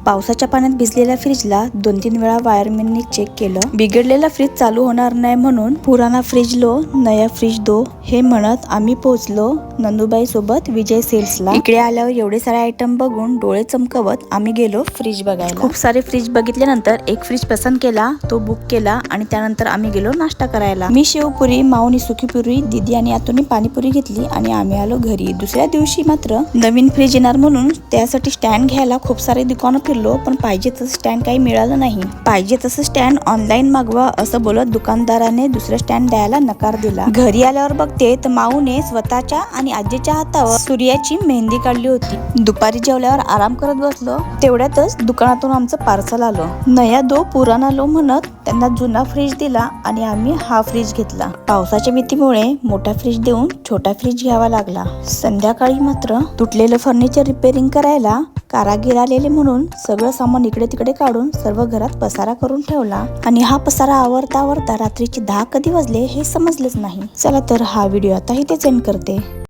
पावसाच्या पाण्यात भिजलेल्या फ्रीजला 2-3 वेळा वायरमॅननी चेक केलं. बिघडलेला फ्रीज चालू होणार नाही म्हणून पुराना फ्रीज लो नया फ्रीज दो हे म्हणत आम्ही पोहोचलो नंदुबाई सोबत विजय सेल्सला. इकडे आल्यावर एवढे सारे आयटम बघून डोळे चमकवत आम्ही गेलो फ्रीज बघायला. खूप सारे फ्रीज बघितल्यानंतर एक फ्रीज पसंत केला, तो बुक केला आणि त्यानंतर आम्ही गेलो नाश्ता करायला. मी शेवपुरी, माऊनी सुकीपुरी, दीदी आणि आतूनी पाणीपुरी घेतली आणि आम्ही आलो घरी. दुसऱ्या दिवशी मात्र नवीन फ्रीज येणार म्हणून त्यासाठी स्टँड घ्यायला खूप सारे दुकानं फिरलो, पण पाहिजे तसं स्टँड काही मिळालं नाही. पाहिजे तसं स्टँड ऑनलाईन मागवा असं बोलत दुकानदाराने दुसरा स्टँड द्यायला नकार दिला. घरी आल्यावर बघते तर माऊने स्वतःच्या आणि आजीच्या हातावर सूर्याची मेहंदी काढली होती. दुपारी जेवल्यावर आराम करत बसलो, तेवढ्यातच दुकानातून आमचं पार्सल आलं. नया दो पुराना लो म्हणत त्यांना जुना फ्रीज दिला आणि आम्ही हा फ्रीज घेतला. पावसाच्या भीतीमुळे मोठा फ्रीज देऊन छोटा फ्रीज घ्यावा लागला. संध्याकाळी मात्र तुटलेलं फर्निचर रिपेअरिंग करायला कारागीर आलेले म्हणून सगळं सामान इकडे तिकडे काढून सर्व घरात पसारा करून ठेवला आणि हा पसारा आवरता आवरता रात्रीचे 10 कधी वाजले हे समजलेच नाही. चला तर हा व्हिडिओ आता इथेच एंड करते.